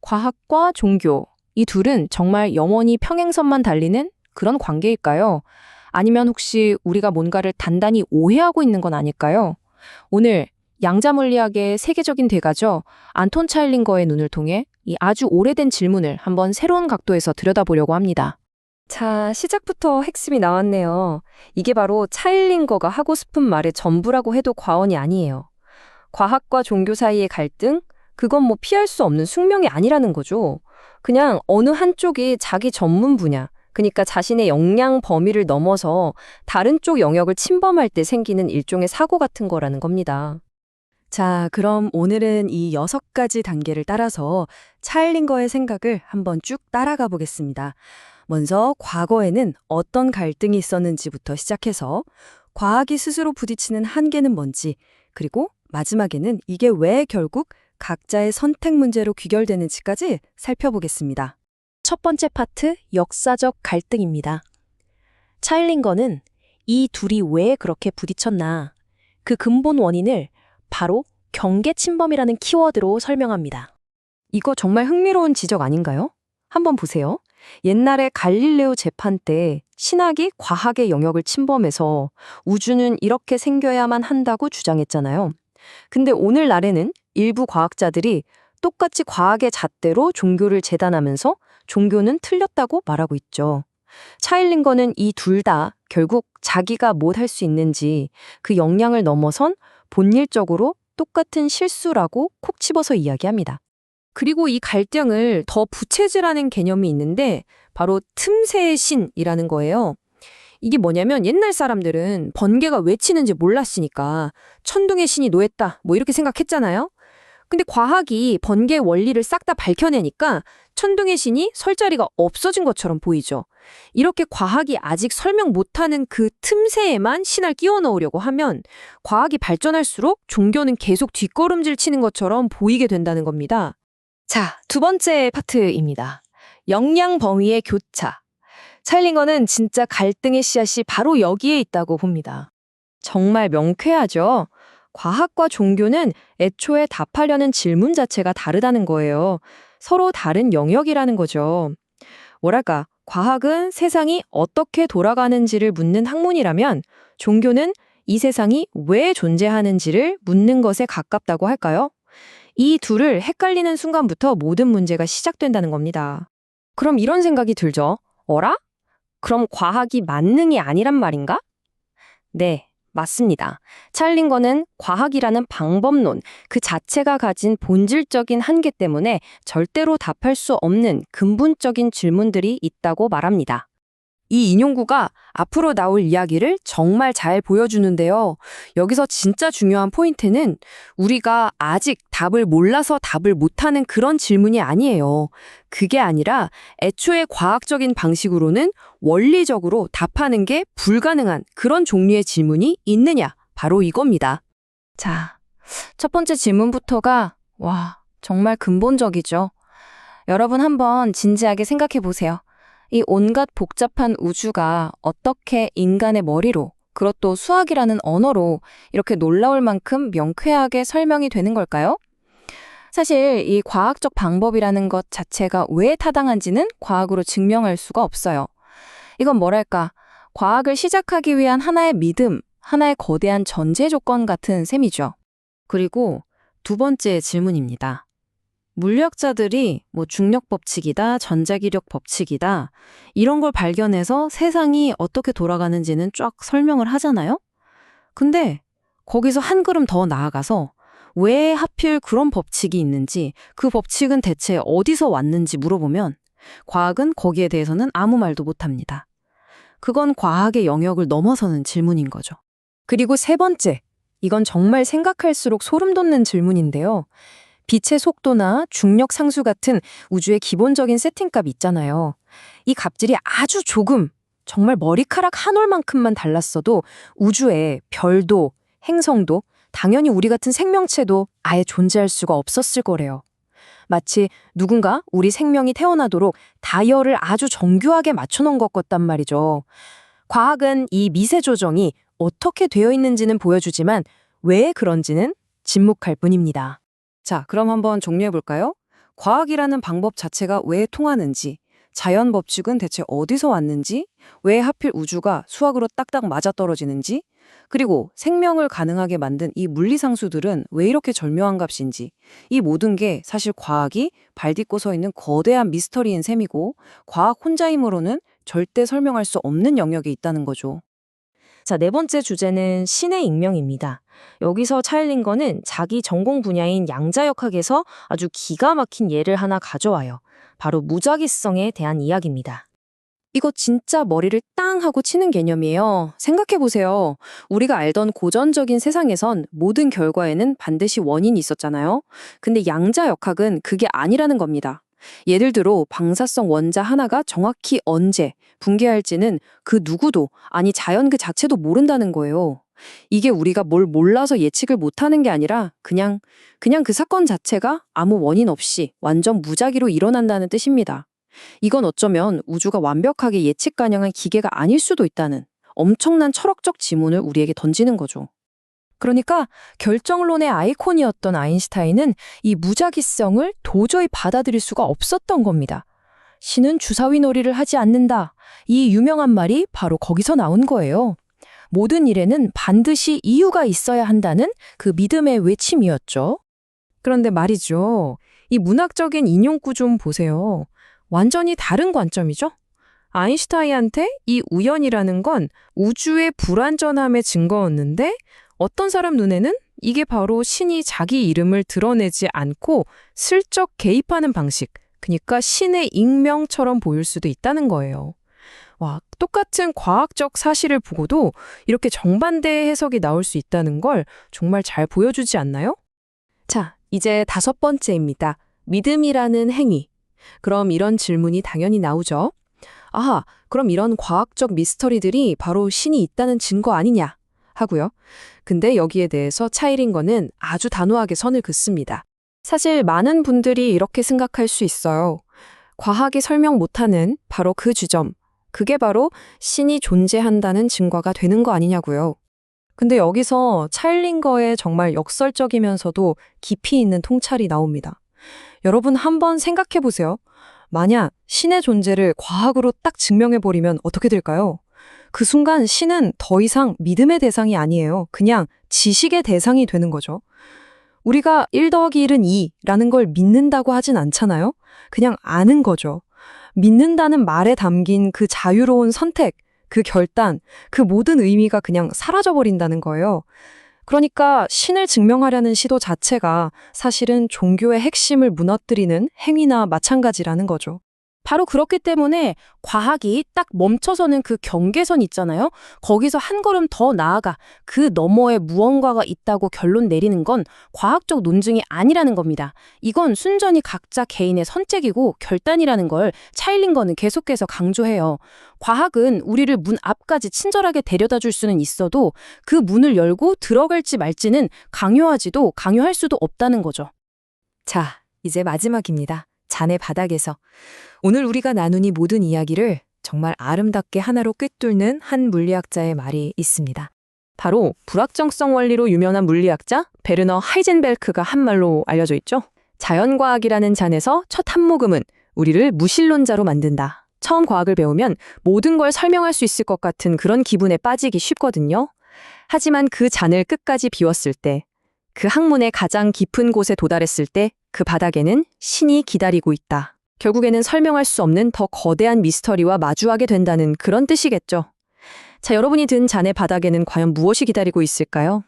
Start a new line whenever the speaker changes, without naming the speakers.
과학과 종교, 이 둘은 정말 영원히 평행선만 달리는 그런 관계일까요? 아니면 혹시 우리가 뭔가를 단단히 오해하고 있는 건 아닐까요? 오늘 양자물리학의 세계적인 대가죠. 안톤 차일링거의 눈을 통해 이 아주 오래된 질문을 한번 새로운 각도에서 들여다보려고 합니다.
자, 시작부터 핵심이 나왔네요. 이게 바로 차일링거가 하고 싶은 말의 전부라고 해도 과언이 아니에요. 과학과 종교 사이의 갈등? 그건 뭐 피할 수 없는 숙명이 아니라는 거죠. 그냥 어느 한쪽이 자기 전문 분야, 그러니까 자신의 역량 범위를 넘어서 다른 쪽 영역을 침범할 때 생기는 일종의 사고 같은 거라는 겁니다.
자, 그럼 오늘은 이 6가지 단계를 따라서 차일링거의 생각을 한번 쭉 따라가 보겠습니다. 먼저 과거에는 어떤 갈등이 있었는지부터 시작해서 과학이 스스로 부딪히는 한계는 뭔지, 그리고 마지막에는 이게 왜 결국 각자의 선택 문제로 귀결되는지까지 살펴보겠습니다.
첫 번째 파트, 역사적 갈등입니다. 차일링거는 이 둘이 왜 그렇게 부딪혔나, 그 근본 원인을 바로 경계 침범이라는 키워드로 설명합니다.
이거 정말 흥미로운 지적 아닌가요? 한번 보세요. 옛날에 갈릴레오 재판 때 신학이 과학의 영역을 침범해서 우주는 이렇게 생겨야만 한다고 주장했잖아요. 근데 오늘날에는 일부 과학자들이 똑같이 과학의 잣대로 종교를 재단하면서 종교는 틀렸다고 말하고 있죠. 차일링거는 이 둘 다 결국 자기가 뭘 할 수 있는지 그 역량을 넘어선 본질적으로 똑같은 실수라고 콕 집어서 이야기합니다.
그리고 이 갈등을 더 부채질하는 개념이 있는데 바로 틈새의 신이라는 거예요. 이게 뭐냐면 옛날 사람들은 번개가 왜 치는지 몰랐으니까 천둥의 신이 노했다 뭐 이렇게 생각했잖아요. 근데 과학이 번개의 원리를 싹 다 밝혀내니까 천둥의 신이 설 자리가 없어진 것처럼 보이죠. 이렇게 과학이 아직 설명 못하는 그 틈새에만 신을 끼워 넣으려고 하면 과학이 발전할수록 종교는 계속 뒷걸음질 치는 것처럼 보이게 된다는 겁니다.
자, 두 번째 파트입니다. 역량 범위의 교차. 차일링거는 진짜 갈등의 씨앗이 바로 여기에 있다고 봅니다.
정말 명쾌하죠. 과학과 종교는 애초에 답하려는 질문 자체가 다르다는 거예요. 서로 다른 영역이라는 거죠. 뭐랄까, 과학은 세상이 어떻게 돌아가는지를 묻는 학문이라면 종교는 이 세상이 왜 존재하는지를 묻는 것에 가깝다고 할까요? 이 둘을 헷갈리는 순간부터 모든 문제가 시작된다는 겁니다. 그럼 이런 생각이 들죠. 어라? 그럼 과학이 만능이 아니란 말인가? 네. 맞습니다. 차일링거는 과학이라는 방법론, 그 자체가 가진 본질적인 한계 때문에 절대로 답할 수 없는 근본적인 질문들이 있다고 말합니다. 이 인용구가 앞으로 나올 이야기를 정말 잘 보여주는데요. 여기서 진짜 중요한 포인트는 우리가 아직 답을 몰라서 답을 못하는 그런 질문이 아니에요. 그게 아니라 애초에 과학적인 방식으로는 원리적으로 답하는 게 불가능한 그런 종류의 질문이 있느냐, 바로 이겁니다.
자, 첫 번째 질문부터가 정말 근본적이죠. 여러분 한번 진지하게 생각해 보세요. 이 온갖 복잡한 우주가 어떻게 인간의 머리로, 그것도 수학이라는 언어로 이렇게 놀라울 만큼 명쾌하게 설명이 되는 걸까요? 사실 이 과학적 방법이라는 것 자체가 왜 타당한지는 과학으로 증명할 수가 없어요. 이건 뭐랄까, 과학을 시작하기 위한 하나의 믿음, 하나의 거대한 전제 조건 같은 셈이죠.
그리고 두 번째 질문입니다. 물리학자들이 중력 법칙이다, 전자기력 법칙이다, 이런 걸 발견해서 세상이 어떻게 돌아가는지는 쫙 설명을 하잖아요? 근데 거기서 한 걸음 더 나아가서 왜 하필 그런 법칙이 있는지, 그 법칙은 대체 어디서 왔는지 물어보면 과학은 거기에 대해서는 아무 말도 못합니다. 그건 과학의 영역을 넘어서는 질문인 거죠.
그리고 세 번째, 이건 정말 생각할수록 소름 돋는 질문인데요. 빛의 속도나 중력 상수 같은 우주의 기본적인 세팅값 있잖아요. 이 값들이 아주 조금, 정말 머리카락 한 올만큼만 달랐어도 우주에 별도, 행성도, 당연히 우리 같은 생명체도 아예 존재할 수가 없었을 거래요. 마치 누군가 우리 생명이 태어나도록 다이얼을 아주 정교하게 맞춰놓은 것 같단 말이죠. 과학은 이 미세 조정이 어떻게 되어 있는지는 보여주지만 왜 그런지는 침묵할 뿐입니다.
자, 그럼 한번 정리해 볼까요? 과학이라는 방법 자체가 왜 통하는지, 자연 법칙은 대체 어디서 왔는지, 왜 하필 우주가 수학으로 딱딱 맞아떨어지는지, 그리고 생명을 가능하게 만든 이 물리상수들은 왜 이렇게 절묘한 값인지, 이 모든 게 사실 과학이 발딛고 서 있는 거대한 미스터리인 셈이고, 과학 혼자 힘으로는 절대 설명할 수 없는 영역에 있다는 거죠.
자, 네 번째 주제는 신의 익명입니다. 여기서 차일링거는 자기 전공 분야인 양자역학에서 아주 기가 막힌 예를 하나 가져와요. 바로 무작위성에 대한 이야기입니다.
이거 진짜 머리를 땅 하고 치는 개념이에요. 생각해보세요. 우리가 알던 고전적인 세상에선 모든 결과에는 반드시 원인이 있었잖아요. 근데 양자역학은 그게 아니라는 겁니다. 예를 들어 방사성 원자 하나가 정확히 언제 붕괴할지는 그 누구도, 아니 자연 그 자체도 모른다는 거예요. 이게 우리가 뭘 몰라서 예측을 못하는 게 아니라 그냥 그 사건 자체가 아무 원인 없이 완전 무작위로 일어난다는 뜻입니다. 이건 어쩌면 우주가 완벽하게 예측 가능한 기계가 아닐 수도 있다는 엄청난 철학적 지문을 우리에게 던지는 거죠.
그러니까 결정론의 아이콘이었던 아인슈타인은 이 무작위성을 도저히 받아들일 수가 없었던 겁니다. 신은 주사위 놀이를 하지 않는다. 이 유명한 말이 바로 거기서 나온 거예요. 모든 일에는 반드시 이유가 있어야 한다는 그 믿음의 외침이었죠. 그런데 말이죠. 이 문학적인 인용구 좀 보세요. 완전히 다른 관점이죠? 아인슈타인한테 이 우연이라는 건 우주의 불완전함의 증거였는데 어떤 사람 눈에는 이게 바로 신이 자기 이름을 드러내지 않고 슬쩍 개입하는 방식, 그러니까 신의 익명처럼 보일 수도 있다는 거예요. 와, 똑같은 과학적 사실을 보고도 이렇게 정반대의 해석이 나올 수 있다는 걸 정말 잘 보여주지 않나요? 자, 이제 5번째입니다. 믿음이라는 행위. 그럼 이런 질문이 당연히 나오죠. 아하, 그럼 이런 과학적 미스터리들이 바로 신이 있다는 증거 아니냐 하고요. 근데 여기에 대해서 차일링거는 아주 단호하게 선을 긋습니다. 사실 많은 분들이 이렇게 생각할 수 있어요. 과학이 설명 못하는 바로 그 주점, 그게 바로 신이 존재한다는 증거가 되는 거 아니냐고요. 근데 여기서 차일링거의 정말 역설적이면서도 깊이 있는 통찰이 나옵니다. 여러분 한번 생각해 보세요. 만약 신의 존재를 과학으로 딱 증명해버리면 어떻게 될까요? 그 순간 신은 더 이상 믿음의 대상이 아니에요. 그냥 지식의 대상이 되는 거죠. 우리가 1 더하기 1은 2라는 걸 믿는다고 하진 않잖아요. 그냥 아는 거죠. 믿는다는 말에 담긴 그 자유로운 선택, 그 결단, 그 모든 의미가 그냥 사라져버린다는 거예요. 그러니까 신을 증명하려는 시도 자체가 사실은 종교의 핵심을 무너뜨리는 행위나 마찬가지라는 거죠. 바로 그렇기 때문에 과학이 딱 멈춰서는 그 경계선 있잖아요. 거기서 한 걸음 더 나아가 그 너머에 무언가가 있다고 결론 내리는 건 과학적 논증이 아니라는 겁니다. 이건 순전히 각자 개인의 선택이고 결단이라는 걸 차일링거는 계속해서 강조해요. 과학은 우리를 문 앞까지 친절하게 데려다 줄 수는 있어도 그 문을 열고 들어갈지 말지는 강요하지도 강요할 수도 없다는 거죠. 자, 이제 마지막입니다. 잔의 바닥에서. 오늘 우리가 나눈 이 모든 이야기를 정말 아름답게 하나로 꿰뚫는 한 물리학자의 말이 있습니다. 바로 불확정성 원리로 유명한 물리학자 베르너 하이젠베르크가 한 말로 알려져 있죠. 자연과학이라는 잔에서 첫 한 모금은 우리를 무신론자로 만든다. 처음 과학을 배우면 모든 걸 설명할 수 있을 것 같은 그런 기분에 빠지기 쉽거든요. 하지만 그 잔을 끝까지 비웠을 때, 그 학문의 가장 깊은 곳에 도달했을 때 그 바닥에는 신이 기다리고 있다. 결국에는 설명할 수 없는 더 거대한 미스터리와 마주하게 된다는 그런 뜻이겠죠. 자, 여러분이 든 잔의 바닥에는 과연 무엇이 기다리고 있을까요?